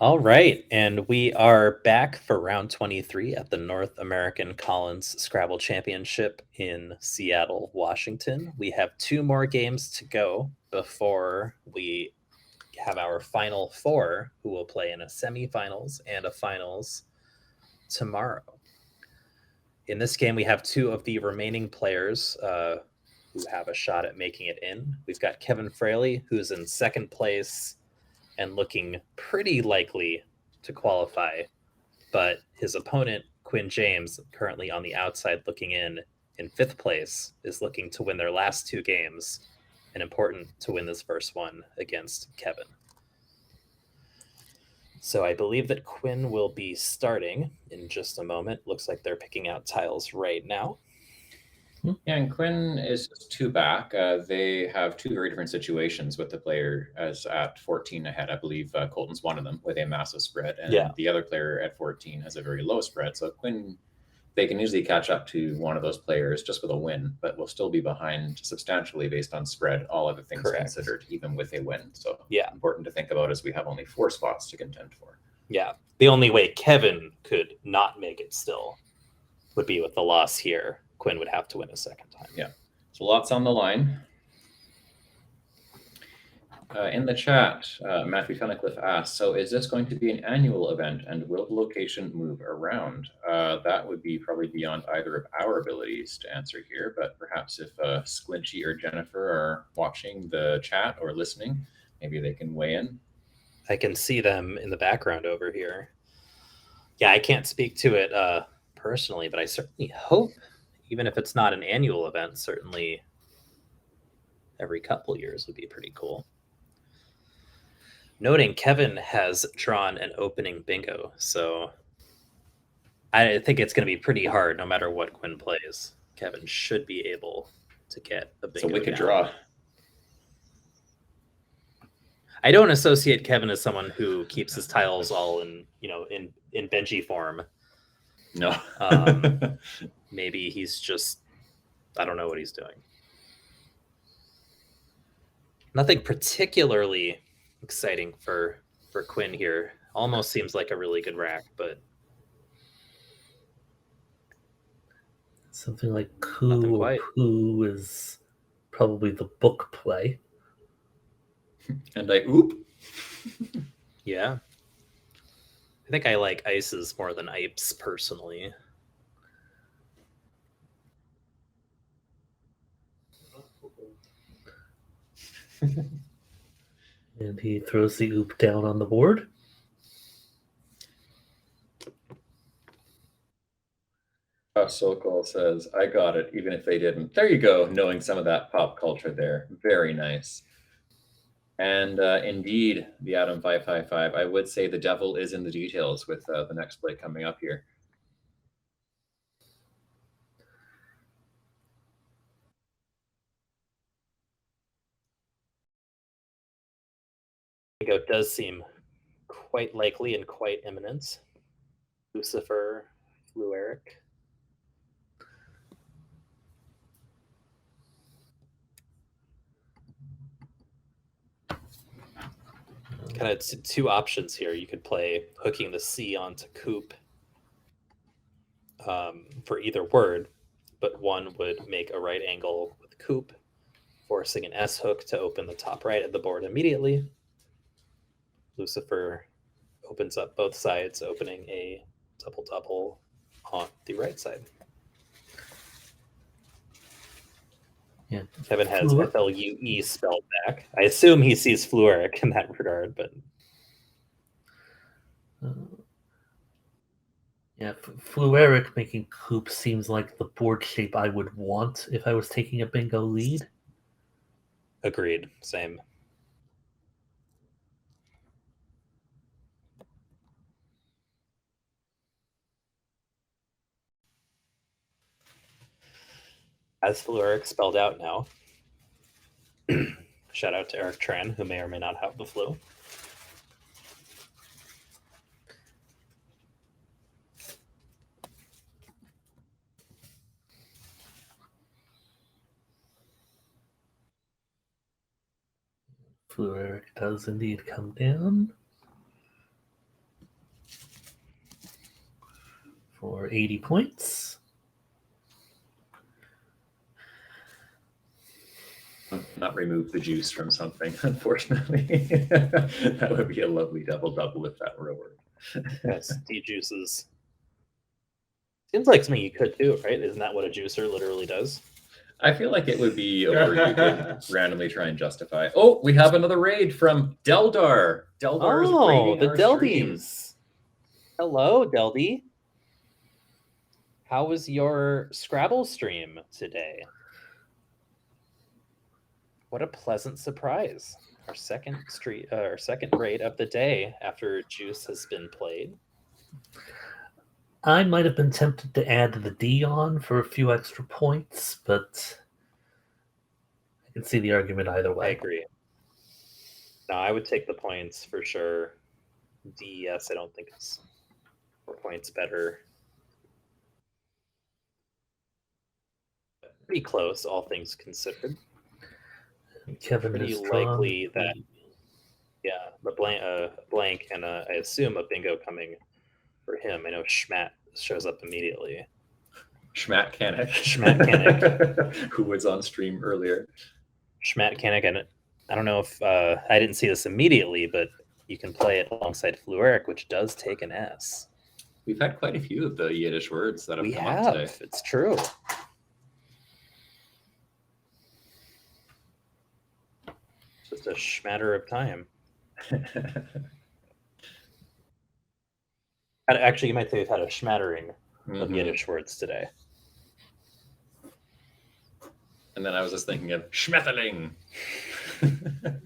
All right, and we are back for round 23 at the North American Collins Scrabble Championship in Seattle, Washington. We have two more games to go before we have our final four, who will play in a semifinals and a finals tomorrow. In this game, we have two of the remaining players who have a shot at making it in. We've got Kevin Fraley, who's in second place and looking pretty likely to qualify, but his opponent, Quinn James, currently on the outside looking in fifth place, is looking to win their last two games and important to win this first one against Kevin. So I believe that Quinn will be starting in just a moment. Looks like they're picking out tiles right now. Yeah, and Quinn is just two back. They have two very different situations with the player as at 14 ahead. I believe Colton's one of them with a massive spread, and the other player at 14 has a very low spread. So Quinn, they can easily catch up to one of those players just with a win, but will still be behind substantially based on spread, all other things considered, even with a win. So important to think about as we have only 4 spots to contend for. Yeah, the only way Kevin could not make it still would be with the loss here. Quinn would have to win a second time. Yeah, so lots on the line. In the chat, Matthew Tunnicliffe asks, so is this going to be an annual event and will the location move around? That would be probably beyond either of our abilities to answer here, but perhaps if Squinchy or Jennifer are watching the chat or listening, maybe they can weigh in. I can see them in the background over here. Yeah, I can't speak to it personally, but I certainly hope, even if it's not an annual event, certainly every couple years would be pretty cool. Noting Kevin has drawn an opening bingo, so I think it's going to be pretty hard no matter what Quinn plays. Kevin should be able to get a bingo. It's a wicked draw. I don't associate Kevin as someone who keeps his tiles all in Benji form. No. Maybe he's just, I don't know what he's doing. Nothing particularly exciting for Quinn here. Almost seems like a really good rack, but something like coup or poo is probably the book play. And I oop. Yeah. I think I like ices more than ipes personally. And he throws the oop down on the board. Sokol says, I got it, even if they didn't. There you go, knowing some of that pop culture there. Very nice. And indeed, the Adam 555, I would say the devil is in the details with the next play coming up here. Bingo does seem quite likely and quite imminent. Lucifer, Flueric. Kind of two options here. You could play hooking the C onto Coop for either word, but one would make a right angle with Coop, forcing an S hook to open the top right of the board immediately. Lucifer opens up both sides, opening a double-double on the right side. Yeah. Kevin has FLUE spelled back. I assume he sees Flueric in that regard, but yeah, Flueric making Coop seems like the board shape I would want if I was taking a bingo lead. Agreed. Same. As Flueric spelled out now. Shout out to Eric Tran, who may or may not have the flu. Flueric does indeed come down. for 80 points. Not remove the juice from something, unfortunately. That would be a lovely double-double if that were a word. Yes, de-juices. Seems like something you could do, right? Isn't that what a juicer literally does? I feel like it would be a word you could randomly try and justify. Oh, we have another raid from Deldar. Deldar is raiding the our Deldies. stream. Hello, Deldy. How was your Scrabble stream today? What a pleasant surprise. Our second raid of the day after Juice has been played. I might have been tempted to add the D on for a few extra points, but I can see the argument either way. I agree. No, I would take the points for sure. D, yes, I don't think it's 4 points better. Pretty close, all things considered. Kevin Pretty is drawn. likely that, yeah, the blank and I assume a bingo coming for him. I know Schmatt shows up immediately. Schmatt Kanik. Who was on stream earlier. Schmatt Kanik, and I don't know if I didn't see this immediately, but you can play it alongside Flueric, which does take an S. We've had quite a few of the Yiddish words that have come up today. It's true. Just a schmatter of time. Actually, you might say we've had a schmattering of Yiddish words today. And then I was just thinking of Schmetterling. And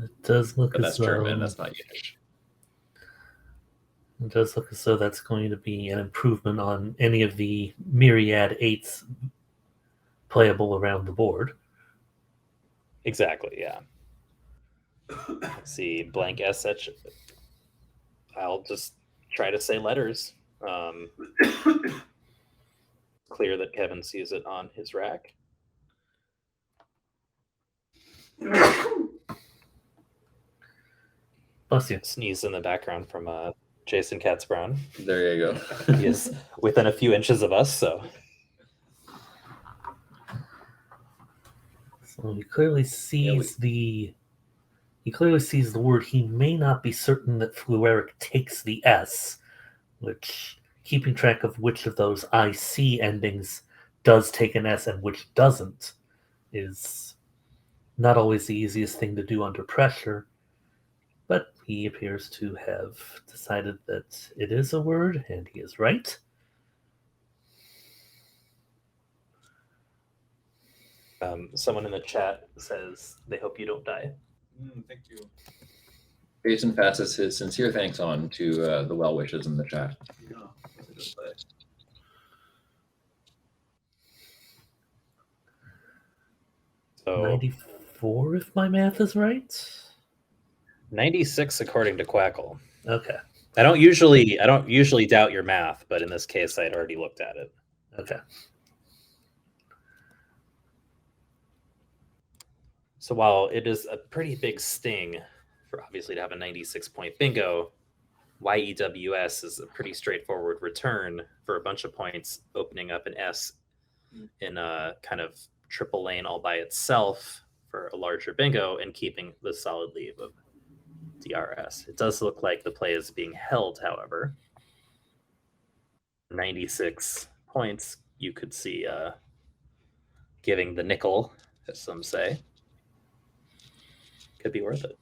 it does look But as that's though German, that's not Yiddish. It does look as though that's going to be an improvement on any of the myriad 8s playable around the board. Exactly, yeah. Let's see, blank SH. I'll just try to say letters. Clear that Kevin sees it on his rack. Bless you. Sneeze in the background from Jason Katz-Brown. There you go. He is within a few inches of us, so. So he clearly sees the word. He may not be certain that Flueric takes the S, which, keeping track of which of those IC endings does take an S and which doesn't, is not always the easiest thing to do under pressure. But he appears to have decided that it is a word, and he is right. Someone in the chat says they hope you don't die. Thank you. Jason passes his sincere thanks on to the well wishes in the chat. Yeah, that's a good play. So 94, if my math is right. 96 according to Quackle. Okay. I don't usually doubt your math, but in this case I'd already looked at it. Okay. So while it is a pretty big sting for obviously to have a 96-point bingo, YEWS is a pretty straightforward return for a bunch of points, opening up an S in a kind of triple lane all by itself for a larger bingo and keeping the solid leave of DRS. It does look like the play is being held, however. 96 points, you could see giving the nickel, as some say. Could be worth it.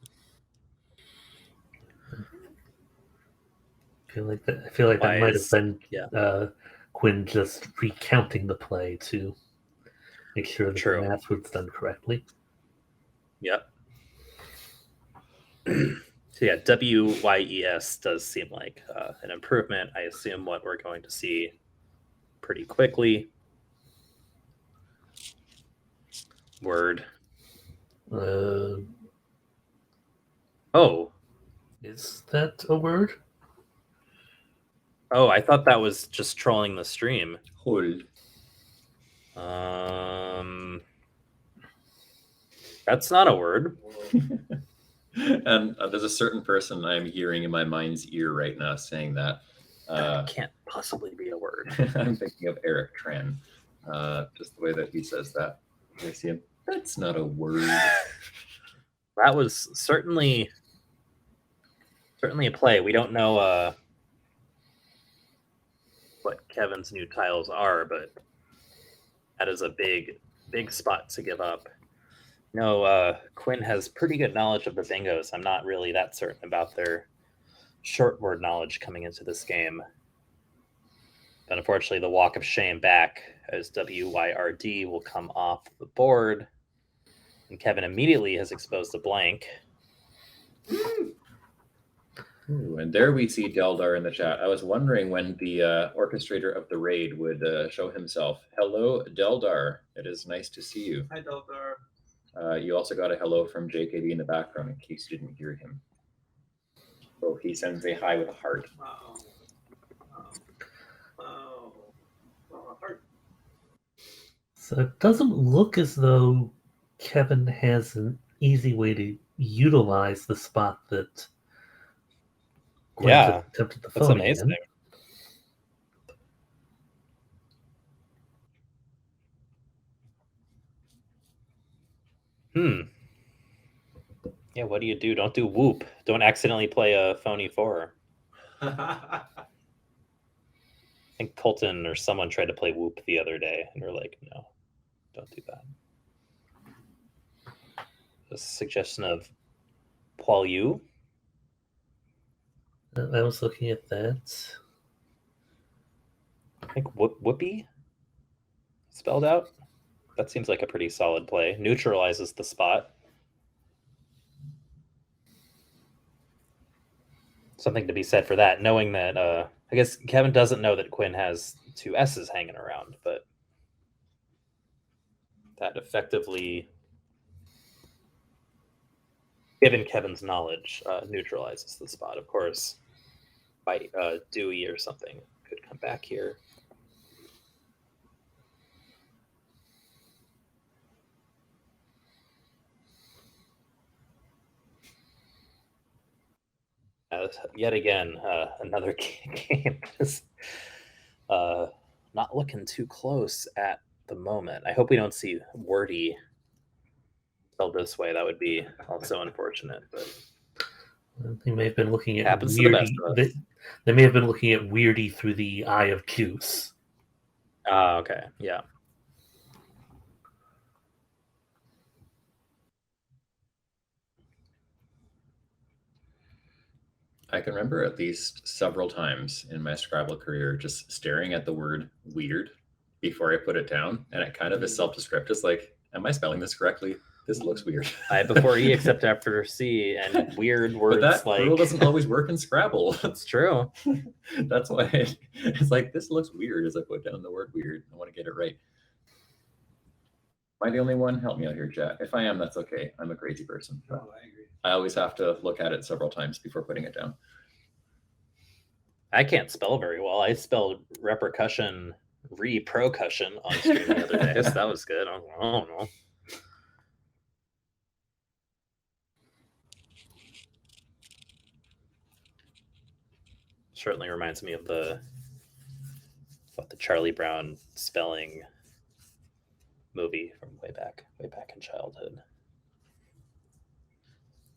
I feel like that might have been Quinn just recounting the play to make sure that the math was done correctly. Yep. So yeah, WYES does seem like an improvement. I assume what we're going to see pretty quickly. Word. Oh. Is that a word? Oh, I thought that was just trolling the stream. Hold. That's not a word. And there's a certain person I'm hearing in my mind's ear right now saying that. That can't possibly be a word. I'm thinking of Eric Tran, just the way that he says that. I see him. That's not a word. That was certainly a play. We don't know what Kevin's new tiles are, but that is a big spot to give up. No, Quinn has pretty good knowledge of the bingos. I'm not really that certain about their short word knowledge coming into this game. But unfortunately, the walk of shame back as WYRD will come off the board. And Kevin immediately has exposed a blank. Ooh, and there we see Deldar in the chat. I was wondering when the orchestrator of the raid would show himself. Hello, Deldar. It is nice to see you. Hi, Deldar. You also got a hello from JKD in the background in case you didn't hear him. Oh, he sends a hi with a heart. Wow. A heart. So it doesn't look as though Kevin has an easy way to utilize the spot that Quinn's attempted to that's phone amazing. Yeah, what do you do? Don't do whoop. Don't accidentally play a phony 4. I think Colton or someone tried to play whoop the other day, and we're like, no, don't do that. A suggestion of Paul Yu. I was looking at that. I think whoopee spelled out. That seems like a pretty solid play. Neutralizes the spot. Something to be said for that, knowing that I guess Kevin doesn't know that Quinn has 2 S's hanging around, but that effectively, given Kevin's knowledge, neutralizes the spot. Of course, by Dewey or something could come back here. Yet again, another game is not looking too close at the moment. I hope we don't see Wordy spelled this way. That would be also unfortunate. But they may have been looking at happens to the best Weirdy. of us. They may have been looking at Weirdy through the eye of Juice. Okay, yeah. I can remember at least several times in my Scrabble career just staring at the word weird before I put it down. And it kind of is self-descriptive. It's like, am I spelling this correctly? This looks weird. I before E except after C, and weird words but that like rule doesn't always work in Scrabble. That's true. That's why it's like, this looks weird as I put down the word weird. I want to get it right. Am I the only one? Help me out here, chat. If I am, that's okay. I'm a crazy person. I agree. I always have to look at it several times before putting it down. I can't spell very well. I spelled repercussion, repercussion on stream the other day. So that was good. I don't know. Certainly reminds me of the Charlie Brown spelling movie from way back in childhood.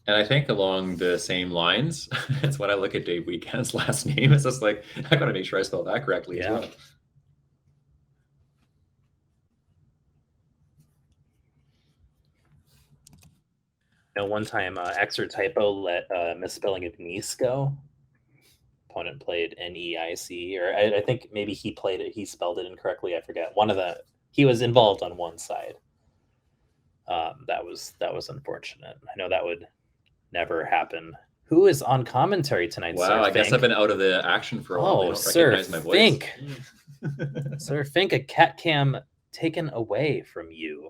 And I think along the same lines, it's when I look at Dave Weekend's last name, it's just like, I gotta make sure I spell that correctly as well. One time Xer Typo let misspelling of niece go. Opponent played N-E-I-C, or I think maybe he played it, he spelled it incorrectly, I forget. He was involved on one side. That was unfortunate. I know that would never happen. Who is on commentary tonight? Wow, Sir I guess Fink? I've been out of the action for a while. Oh, Sir Fink. Sir Fink, a cat cam taken away from you.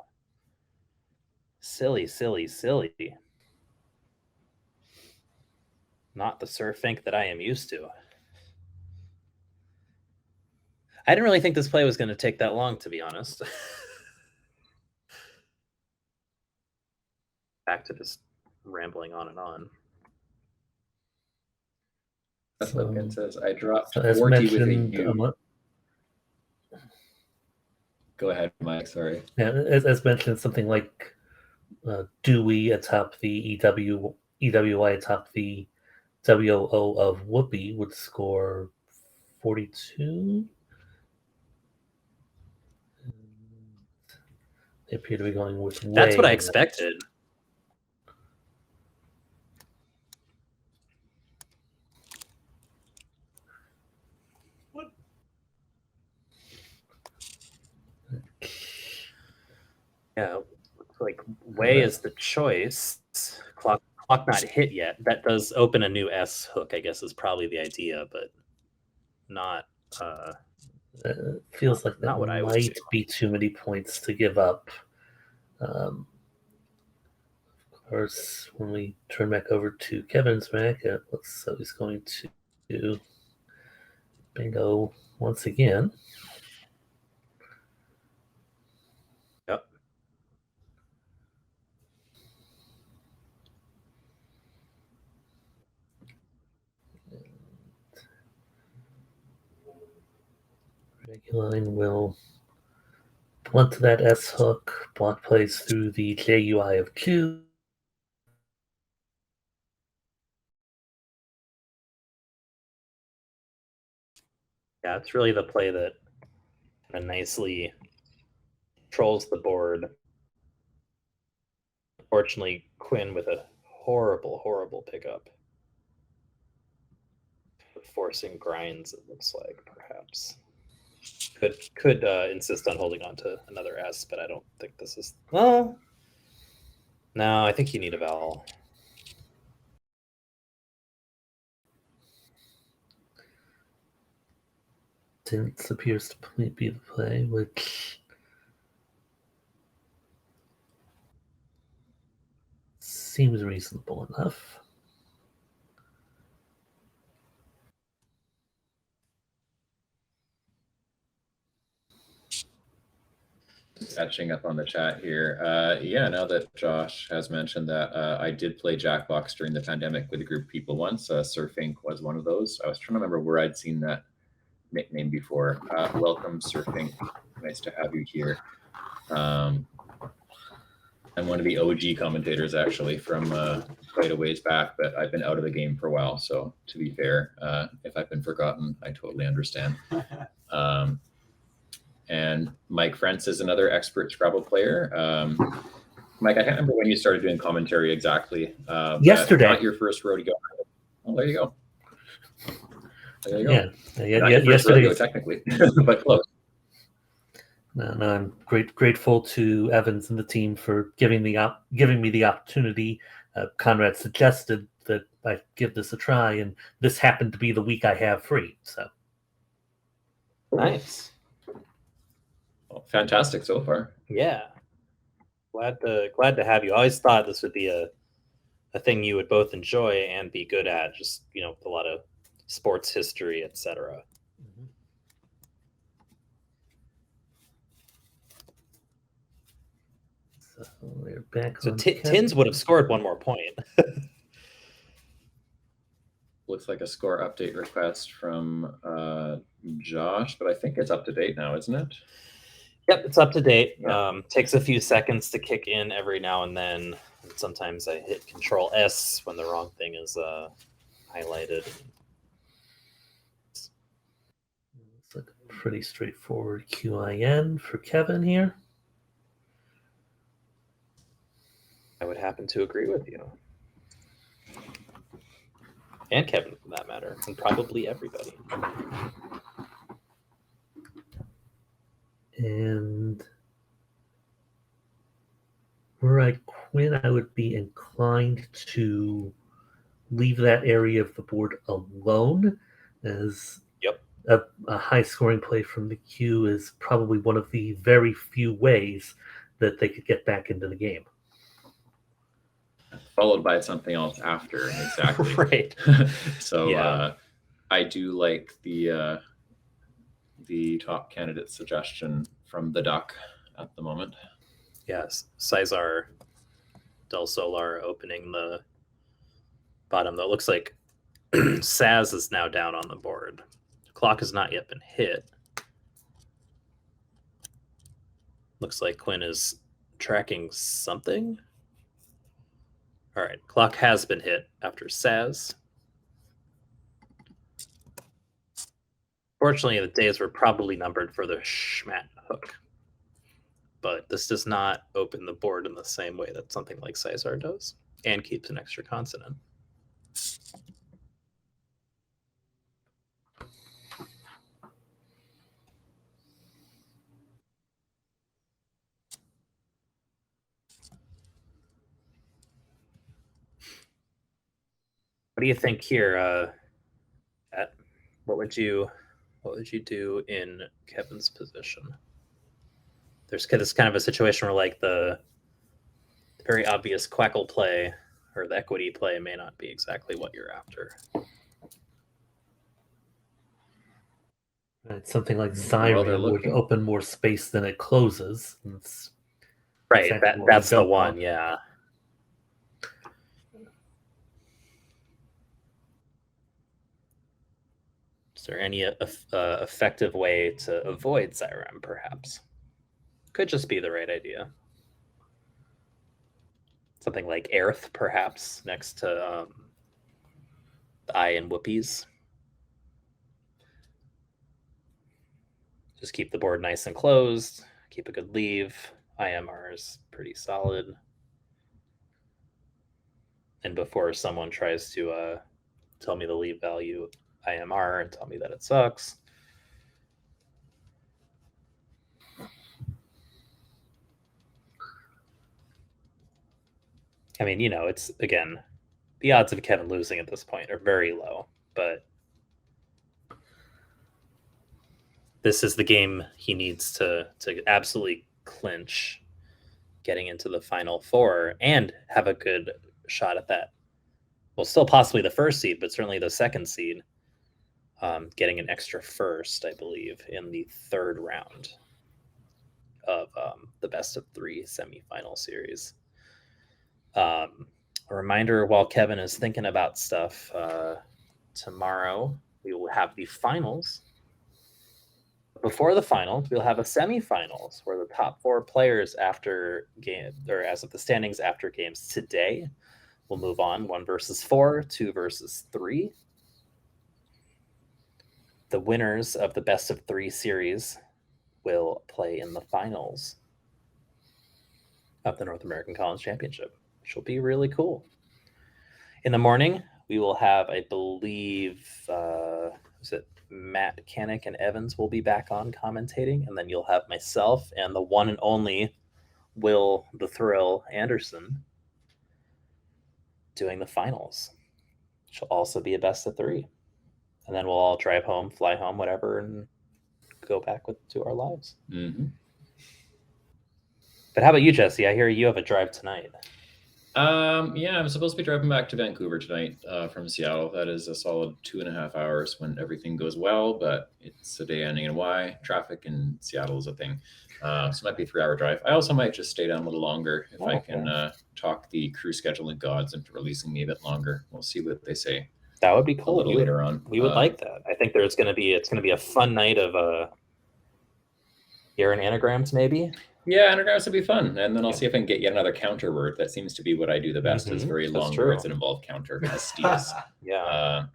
Silly. Not the Sir Fink that I am used to. I didn't really think this play was going to take that long, to be honest. Back to just rambling on and on. That's what Ken says. I dropped So as 40 with a mentioned, U. Go ahead, Mike. Sorry. Yeah, as mentioned, something like Dewey atop the EWI atop the WO of Whoopi would score 42. They appear to be going with way. That's what I expected. Yeah, looks like Way is the choice. Clock not hit yet. That does open a new S hook, I guess, is probably the idea, but not. Feels like that not what I would might do. be too many points to give up. Of course, when we turn back over to Kevin's rack, it looks so he's going to do bingo once again. Yep. Reguline will blunt to that S hook. Block plays through the JUI of Q. Yeah, it's really the play that kind of nicely controls the board. Unfortunately, Quinn with a horrible pickup. Forcing grinds, it looks like, perhaps. Could insist on holding on to another S, but I don't think this is... Well, no, I think you need a vowel. Tints appears to be the play, which seems reasonable enough. Catching up on the chat here. Yeah, now that Josh has mentioned that, I did play Jackbox during the pandemic with a group of people once. Surfing was one of those. I was trying to remember where I'd seen that nickname before. Welcome, Surfing. Nice to have you here. I'm one of the OG commentators, actually, from quite a ways back, but I've been out of the game for a while. So to be fair, if I've been forgotten, I totally understand. And Mike Frentz is another expert Scrabble player. Mike, I can't remember when you started doing commentary exactly. Yesterday. Not your first rodeo. Oh, there you go. There you go. Yeah, not your first yesterday, rodeo, technically, but close. No, I'm grateful to Evans and the team for giving me the opportunity. Conrad suggested that I give this a try, and this happened to be the week I have free. So nice. Well, fantastic so far. Yeah, glad to have you. I always thought this would be a thing you would both enjoy and be good at. Just a lot of sports history, etc. Mm-hmm. So we're back. So Tins would have scored one more point. Looks like a score update request from Josh, but I think it's up to date now, isn't it? Yep, it's up to date. Yeah. Takes a few seconds to kick in every now and then. Sometimes I hit Control S when the wrong thing is highlighted. Looks like a pretty straightforward QIN for Kevin here. I would happen to agree with you. And Kevin, for that matter, and probably everybody. And were I Quinn, I would be inclined to leave that area of the board alone, as a high-scoring play from the queue is probably one of the very few ways that they could get back into the game. Followed by something else after, exactly. Right. So yeah. I do like the top candidate suggestion from the Duck at the moment. Yes, Sizar Del Solar opening the bottom, though. It looks like Saz is now down on the board. Clock has not yet been hit. Looks like Quinn is tracking something. All right, clock has been hit after Saz. Fortunately, the days were probably numbered for the Schmat hook. But this does not open the board in the same way that something like Caesar does, and keeps an extra consonant. What do you think here, Pat? What would you do in Kevin's position? There's this kind of a situation where like the very obvious quackle play or the equity play may not be exactly what you're after. Right, something like Zyra would open more space than it closes. Right, exactly that's the one, on. Yeah. Is there any effective way to avoid Zyram, perhaps? Could just be the right idea. Something like Aerith, perhaps, next to the I and Whoopies. Just keep the board nice and closed. Keep a good leave. IMR is pretty solid. And before someone tries to tell me the leave value IMR and tell me that it sucks. I mean, you know, it's, again, the odds of Kevin losing at this point are very low, but this is the game he needs to absolutely clinch getting into the final four and have a good shot at that. Well, still possibly the first seed, but certainly the second seed, getting an extra first, I believe, in the third round of the best of three semifinal series. A reminder, while Kevin is thinking about stuff, tomorrow we will have the finals. Before the finals, we'll have a semifinals where the top four players after game, or as of the standings after games today, will move on 1 versus 4, 2 versus 3. The winners of the best of 3 series will play in the finals of the North American College Championship, which will be really cool. In the morning, we will have, I believe, is it Matt Canick and Evans will be back on commentating, and then you'll have myself and the one and only Will the Thrill Anderson doing the finals, which will also be a best of 3. And then we'll all drive home, fly home, whatever, and go back to our lives. Mm-hmm. But how about you, Jesse? I hear you have a drive tonight. Yeah, I'm supposed to be driving back to Vancouver tonight from Seattle. That is a solid 2.5 hours when everything goes well, but it's a day ending in Y. Traffic in Seattle is a thing. So it might be a 3-hour drive. I also might just stay down a little longer if I can talk the crew scheduling gods into releasing me a bit longer. We'll see what they say. That would be cool. A little later on. We would like that. I think it's going to be a fun night of Aaron anagrams, maybe. Yeah, anagrams would be fun. And then I'll see if I can get yet another counter word. That seems to be what I do the best, is very long words that involve counter. Yeah.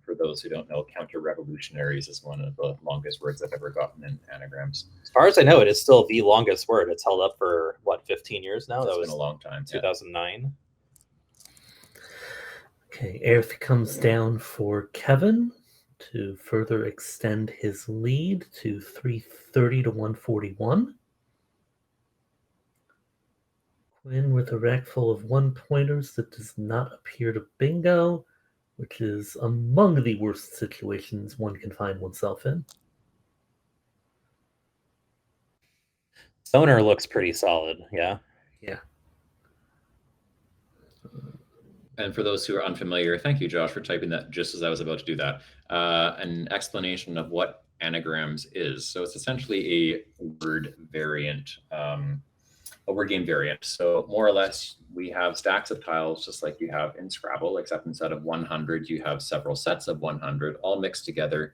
For those who don't know, counter revolutionaries is one of the longest words I've ever gotten in anagrams. As far as I know, it is still the longest word. It's held up for, 15 years now? That was been a long time. 2009. Yeah. Okay, Aerith comes down for Kevin to further extend his lead to 330 to 141. Quinn with a rack full of 1-pointers that does not appear to bingo, which is among the worst situations one can find oneself in. Sonar looks pretty solid, yeah. Yeah. And for those who are unfamiliar, thank you, Josh, for typing that just as I was about to do that. An explanation of what anagrams is. So it's essentially a word variant a word game variant. So more or less, we have stacks of tiles just like you have in Scrabble, except instead of 100, you have several sets of 100 all mixed together.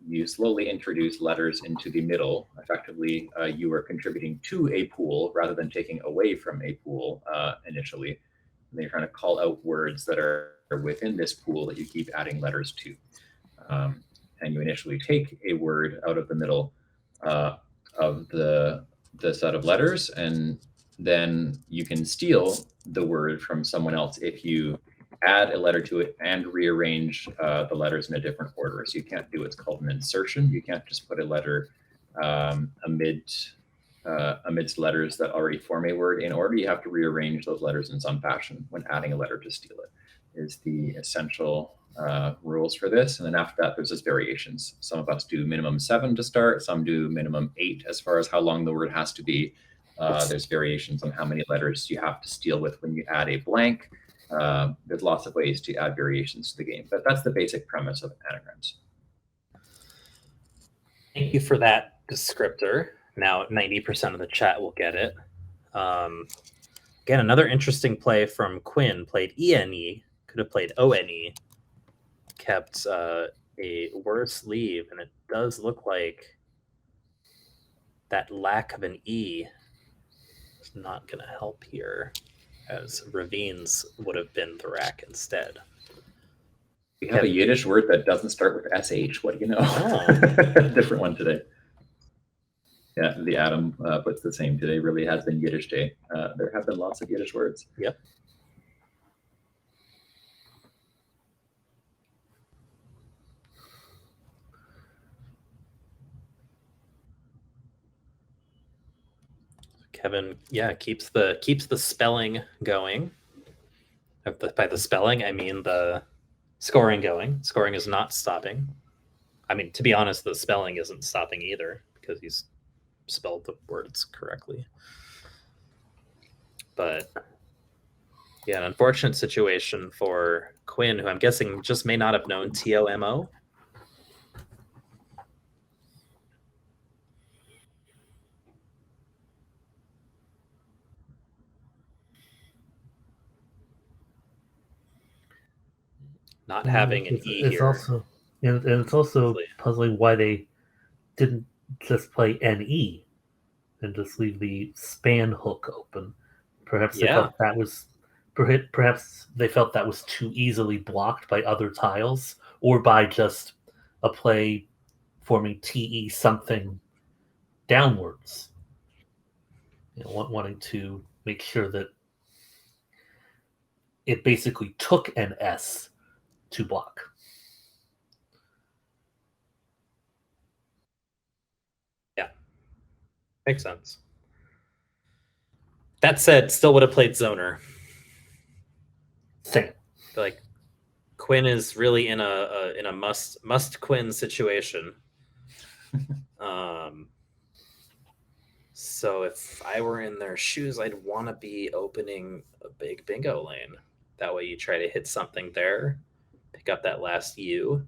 You slowly introduce letters into the middle. Effectively, you are contributing to a pool rather than taking away from a pool initially. And then you're trying to call out words that are within this pool that you keep adding letters to. And you initially take a word out of the middle of the set of letters, and then you can steal the word from someone else if you add a letter to it and rearrange the letters in a different order. So you can't do what's called an insertion. You can't just put a letter amidst letters that already form a word in order. You have to rearrange those letters in some fashion when adding a letter to steal it, is the essential rules for this. And then after that, there's just variations. Some of us do minimum 7 to start. Some do minimum 8 as far as how long the word has to be. There's variations on how many letters you have to steal with when you add a blank. There's lots of ways to add variations to the game, but that's the basic premise of anagrams. Thank you for that descriptor. Now 90% of the chat will get it. Again, another interesting play from Quinn. Played ENE, could have played ONE, kept a worse leave, and it does look like that lack of an E is not going to help here, as Ravines would have been the rack instead. We have a Yiddish word that doesn't start with SH. What do you know? Oh. Different one today. Yeah, the Atom puts the same. Today really has been Yiddish day. There have been lots of Yiddish words. Yep. Kevin, yeah, keeps the spelling going. By the spelling, I mean the scoring going. Scoring is not stopping. I mean, to be honest, the spelling isn't stopping either because he's spelled the words correctly. But yeah, an unfortunate situation for Quinn, who I'm guessing just may not have known TOMO. Not having an E it's here. Also, and it's also puzzling why they didn't just play NE and just leave the span hook open. Perhaps they felt that was perhaps they felt that was too easily blocked by other tiles, or by just a play forming TE something downwards. You know, wanting to make sure that it basically took an S to block. Yeah, makes sense. That said, still would have played Zoner. Same. Like Quinn is really in a must Quinn situation. So if I were in their shoes, I'd want to be opening a big bingo lane. That way you try to hit something there, pick up that last U.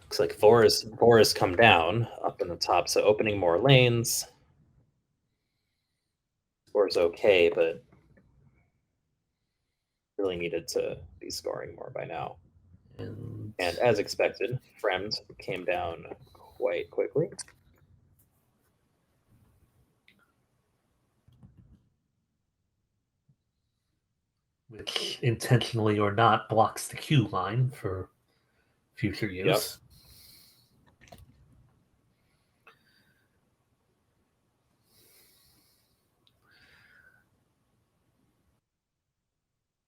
Looks like Vor's come down up in the top, so opening more lanes. Vor's okay, but really needed to be scoring more by now. And as expected, Fremd came down quite quickly. Which, intentionally or not, blocks the queue line for future use. Yep.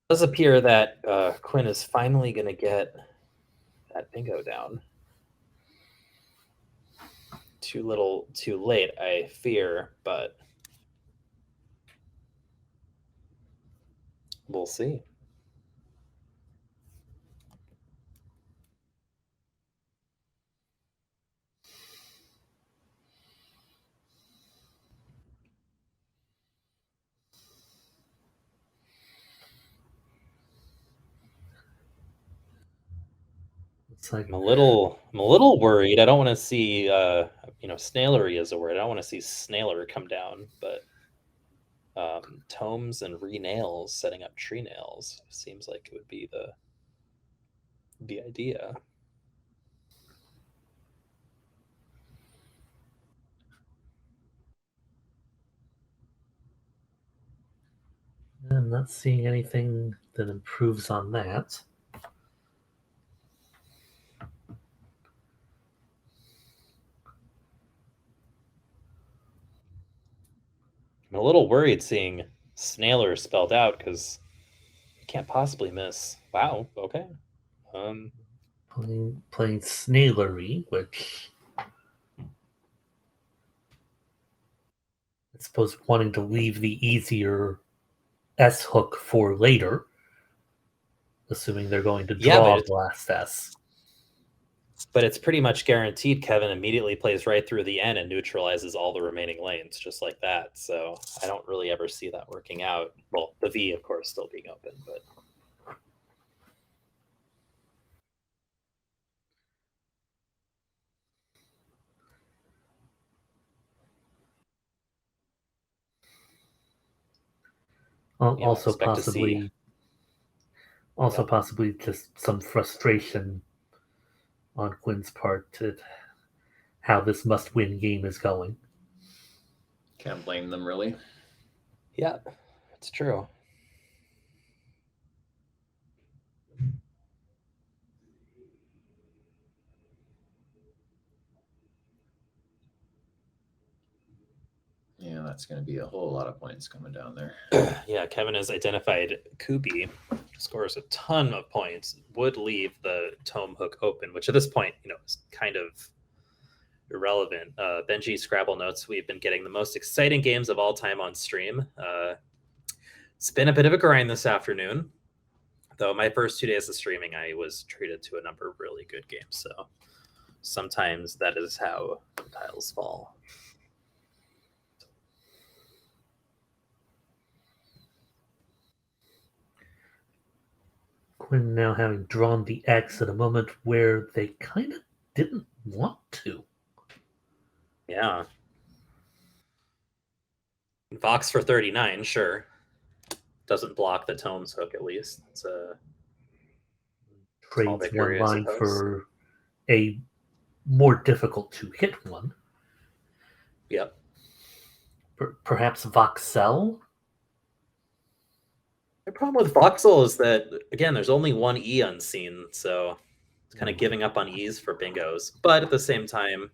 It does appear that Quinn is finally going to get that bingo down. Too little, too late, I fear, but we'll see. like I'm a little worried. I don't want to see snailery as a word. I don't want to see snailer come down, but tomes and renails setting up tree nails seems like it would be the idea. I'm not seeing anything that improves on that. I'm a little worried seeing snailer spelled out because you can't possibly miss. Wow. Okay. Playing snailery, which I suppose wanting to leave the easier S hook for later, assuming they're going to draw the last S. But it's pretty much guaranteed Kevin immediately plays right through the N and neutralizes all the remaining lanes just like that. So I don't really ever see that working out. Well, the V, of course, still being open, but... Also possibly just some frustration on Quinn's part at how this must-win game is going. Can't blame them, really. Yeah, it's true. Yeah, that's going to be a whole lot of points coming down there. Yeah, Kevin has identified Kubi, scores a ton of points, would leave the tome hook open, which at this point, is kind of irrelevant. Benji Scrabble notes, we've been getting the most exciting games of all time on stream. It's been a bit of a grind this afternoon, though my first 2 days of streaming, I was treated to a number of really good games. So sometimes that is how the tiles fall. Quinn now having drawn the X at a moment where they kind of didn't want to. Yeah. Vox for 39, sure. Doesn't block the tomes hook, at least. It's a trades one line for a more difficult to hit one. Yep. Perhaps Voxel? The problem with Voxel is that, again, there's only one E unseen, so it's kind of giving up on E's for bingos. But at the same time,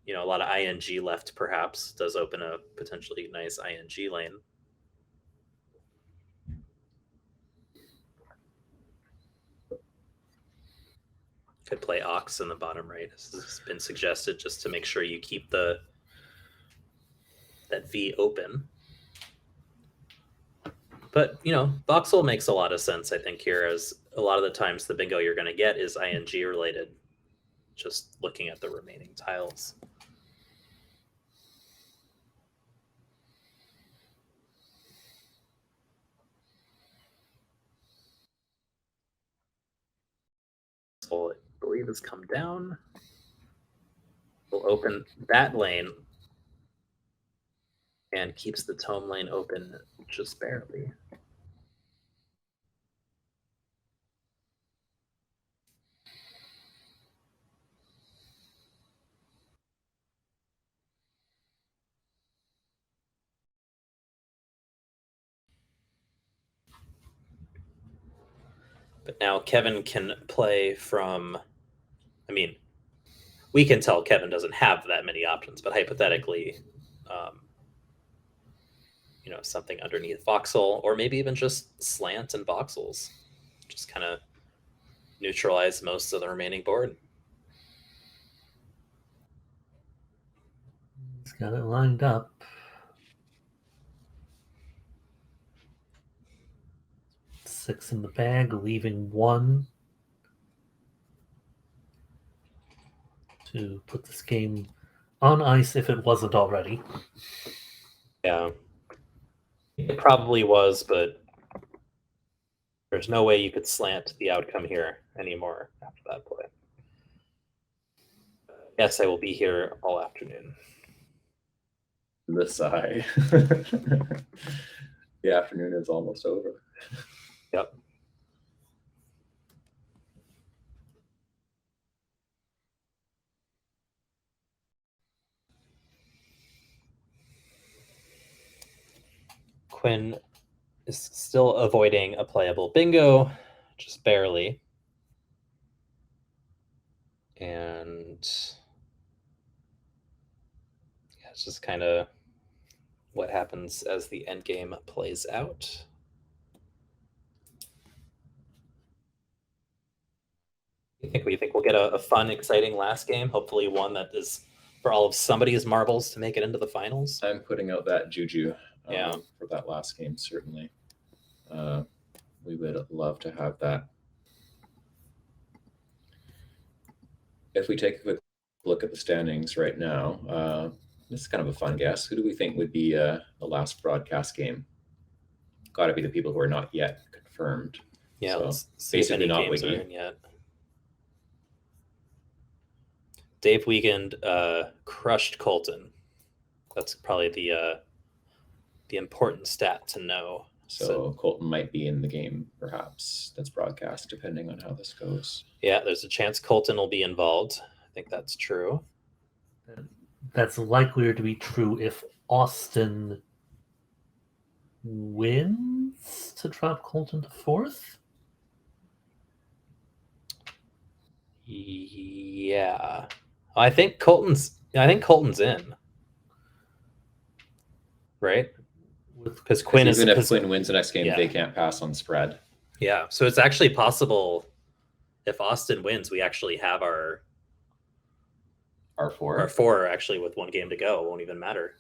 a lot of ING left, perhaps, does open a potentially nice ING lane. Could play Ox in the bottom right. This has been suggested just to make sure you keep that V open. But, Voxel makes a lot of sense, I think, here, as a lot of the times the bingo you're going to get is ING related, just looking at the remaining tiles. So I believe has come down. We'll open that lane and keeps the tome lane open just barely. But now Kevin can play from, we can tell Kevin doesn't have that many options, but hypothetically, something underneath voxel, or maybe even just slant and voxels, just kind of neutralize most of the remaining board. He's got it lined up. Six in the bag, leaving one to put this game on ice if it wasn't already. Yeah. It probably was, but There's no way you could slant the outcome here anymore after that play. Yes, I will be here all afternoon. The sigh. The afternoon is almost over. Yep. Quinn is still avoiding a playable bingo, just barely. And yeah, it's just kind of what happens as the end game plays out. We think we'll get a fun, exciting last game. Hopefully, one that is for all of somebody's marbles to make it into the finals. I'm putting out that juju Yeah. for that last game, certainly. We would love to have that. If we take a quick look at the standings right now, this is kind of a fun guess. Who do we think would be the last broadcast game? Got to be the people who are not yet confirmed. Yeah, so let's see if any not games Wiggy. are in yet. Dave Wiegand crushed Colton. That's probably the important stat to know. So Colton might be in the game, perhaps, that's broadcast, depending on how this goes. Yeah, there's a chance Colton will be involved. I think that's true. That's likelier to be true if Austin wins to drop Colton to fourth. Yeah, I think Colton's in, right? Because Quinn is even if Quinn wins the next game, yeah. They can't pass on spread. Yeah, so it's actually possible if Austin wins, we actually have our four. Our four actually with one game to go. It won't even matter.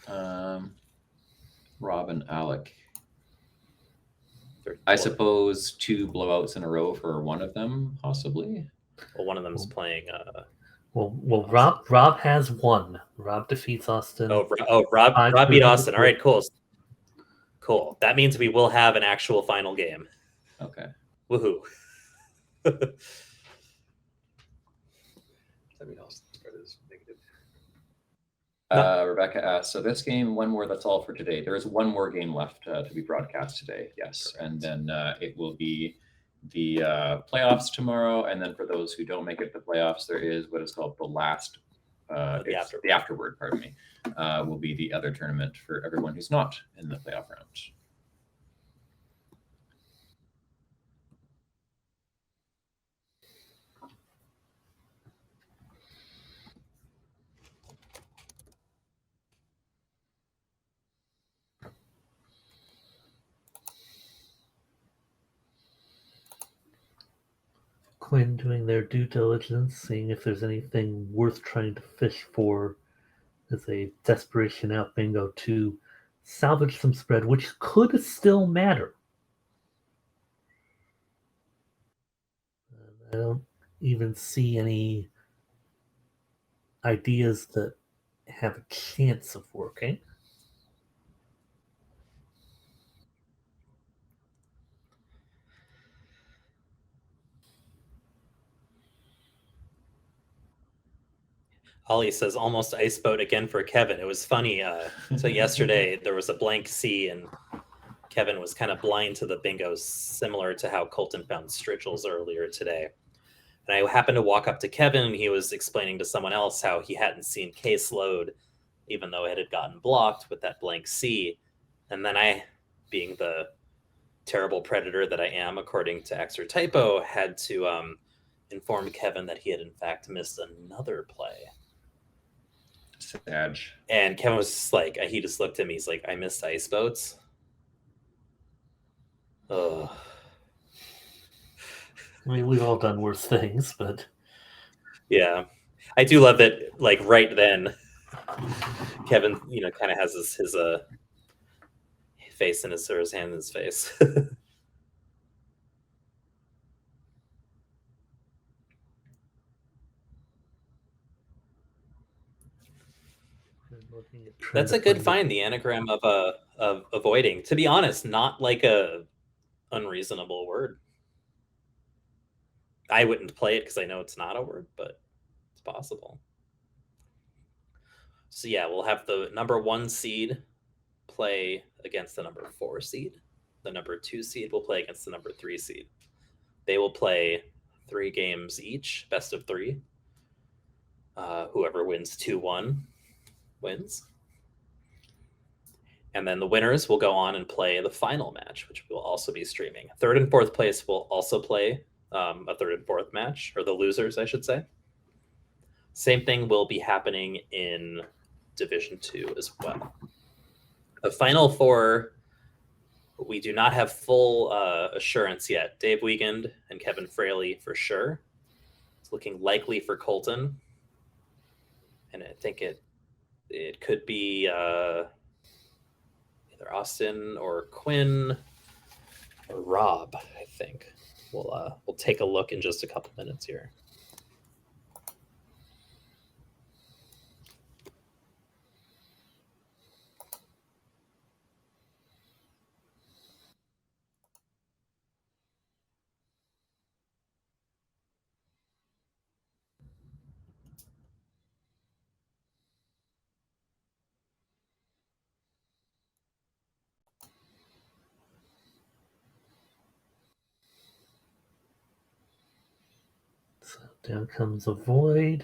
Rob and Alec. I suppose 2 blowouts in a row for one of them, possibly. Well, one of them is playing. Well, Rob has one. Rob defeats Austin. Rob beat Austin. All right, cool. Cool. That means we will have an actual final game. Okay. Woohoo. Rebecca asks, so this game, one more, that's all for today. There is one more game left to be broadcast today, yes. Correct. And then it will be the playoffs tomorrow. And then for those who don't make it to the playoffs, there is what is called the last, the afterward, pardon me, will be the other tournament for everyone who's not in the playoff round. Quinn doing their due diligence, seeing if there's anything worth trying to fish for as a desperation out bingo to salvage some spread, which could still matter. I don't even see any ideas that have a chance of working. Ollie says almost ice boat again for Kevin. It was funny. So yesterday there was a blank C and Kevin was kind of blind to the bingos, similar to how Colton found Strichels earlier today. And I happened to walk up to Kevin and he was explaining to someone else how he hadn't seen case load, even though it had gotten blocked with that blank C. And then I, being the terrible predator that I am, according to Xer Typo, had to inform Kevin that he had in fact missed another play. Sad. And Kevin was just like, he just looked at me. He's like, I missed ice boats. Oh. I mean, we've all done worse things, but yeah, I do love that. Like right then, Kevin, kind of has his face in his, or his hand in his face. That's a good find. The anagram of avoiding. To be honest, not like a unreasonable word. I wouldn't play it because I know it's not a word, but it's possible. So yeah, we'll have the number 1 seed play against the number 4 seed. The number 2 seed will play against the number 3 seed. They will play 3 games each, best of 3. Whoever wins 2-1 wins. And then the winners will go on and play the final match, which will also be streaming. 3rd and 4th place will also play a 3rd and 4th match, or the losers, I should say. Same thing will be happening in Division 2 as well. The Final 4, we do not have full assurance yet. Dave Wiegand and Kevin Fraley for sure. It's looking likely for Colton. And I think it could be either Austin or Quinn or Rob, I think. We'll take a look in just a couple minutes here. So down comes a void.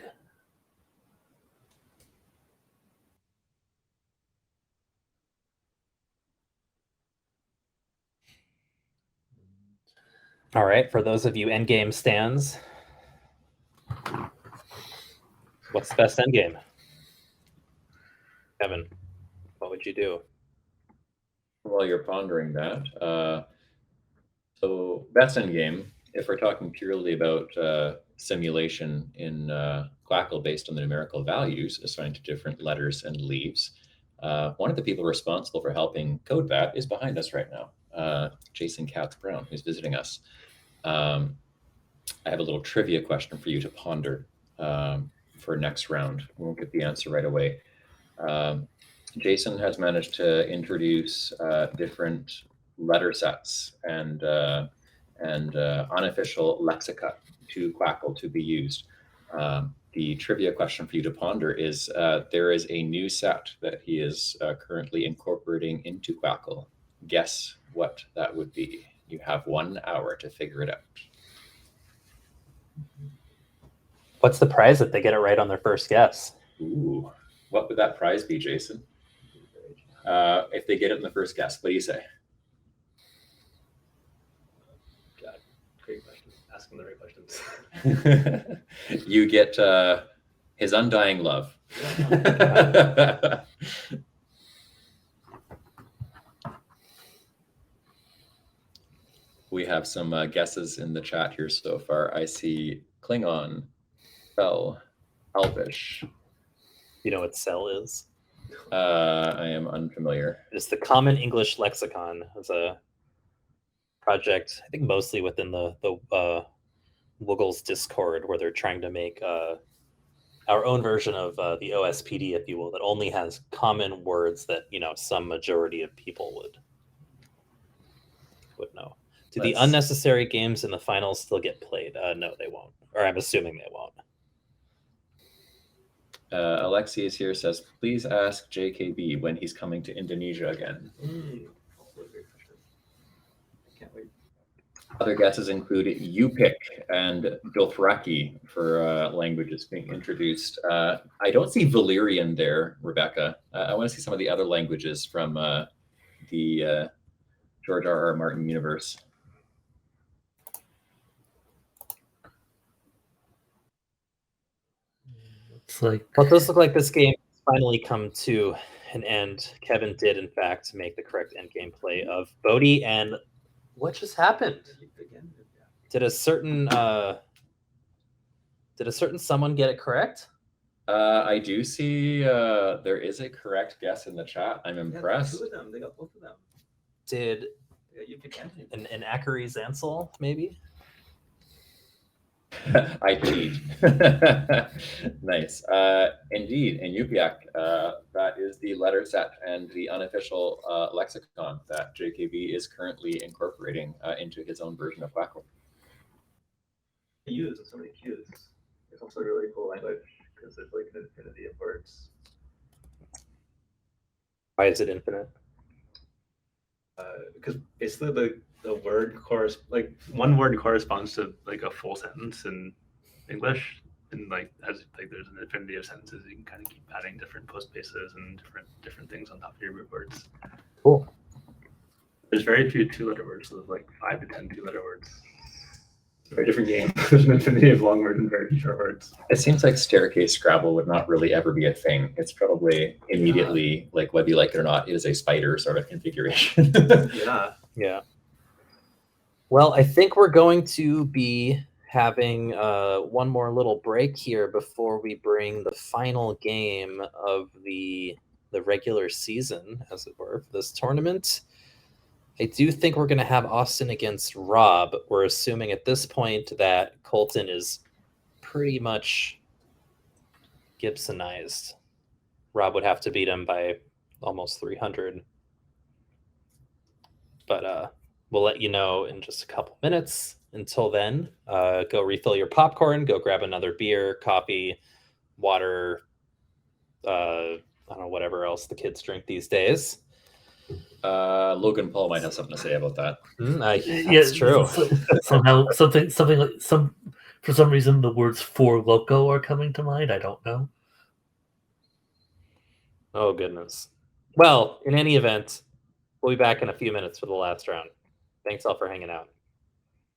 All right, for those of you endgame stands, what's the best endgame? Kevin, what would you do? While you're pondering that, so best endgame, if we're talking purely about simulation in Quackle based on the numerical values assigned to different letters and leaves, one of the people responsible for helping code that is behind us right now, Jason Katz-Brown, who's visiting us. I have a little trivia question for you to ponder for next round. We won't get the answer right away. Jason has managed to introduce different letter sets and unofficial lexica to Quackle to be used. The trivia question for you to ponder is there is a new set that he is currently incorporating into Quackle. Guess what that would be. You have 1 hour to figure it out. What's the prize if they get it right on their first guess? Ooh, what would that prize be, Jason? If they get it in the first guess, what do you say? God, great question. Asking the right questions. You get his undying love. We have some guesses in the chat here so far. I see Klingon, Fel, Elvish. You know what Cell is? I am unfamiliar. It's the Common English Lexicon. It's a project, I think, mostly within the Woogles Discord, where they're trying to make our own version of the OSPD, if you will, that only has common words that some majority of people would know. Do the unnecessary games in the finals still get played? No, they won't. Or I'm assuming they won't. Alexius here says, please ask JKB when he's coming to Indonesia again. Can't wait. Other guesses include Yupik and Dothraki for languages being introduced. I don't see Valyrian there, Rebecca. I want to see some of the other languages from the George R.R. Martin universe. Well, it does look like this game has finally come to an end. Kevin did, in fact, make the correct end game play of Bodhi. And what just happened? Did a certain someone get it correct? I do see there is a correct guess in the chat. I'm impressed. 2 of them. They got both of them. Did you pick Anthony. an Akari Zansel, maybe? I cheat. Nice. Indeed, in Yupiak, that is the letter set and the unofficial lexicon that JKB is currently incorporating into his own version of Quackle. Use so many cues. It's also a really cool language because there's like an infinity of words. Why is it infinite? Because basically the word like one word corresponds to like a full sentence in English, and like as like there's an infinity of sentences, you can kind of keep adding different postbases and different things on top of your root words. Cool. There's very few 2-letter words, so there's like 5 to 10 2-letter words. It's a very different game. There's an infinity of long words and very few short words. It seems like staircase Scrabble would not really ever be a thing. It's probably immediately, like whether you like it or not, it is a spider sort of configuration. Yeah. Well, I think we're going to be having one more little break here before we bring the final game of the regular season, as it were, for this tournament. I do think we're going to have Austin against Rob. We're assuming at this point that Colton is pretty much Gibsonized. Rob would have to beat him by almost 300. But we'll let you know in just a couple minutes. Until then, go refill your popcorn, go grab another beer, coffee, water, I don't know, whatever else the kids drink these days. Logan Paul might have something to say about that. That's true. Somehow, something like for some reason, the words "for loco" are coming to mind. I don't know. Oh goodness. Well, in any event, we'll be back in a few minutes for the last round. Thanks all for hanging out.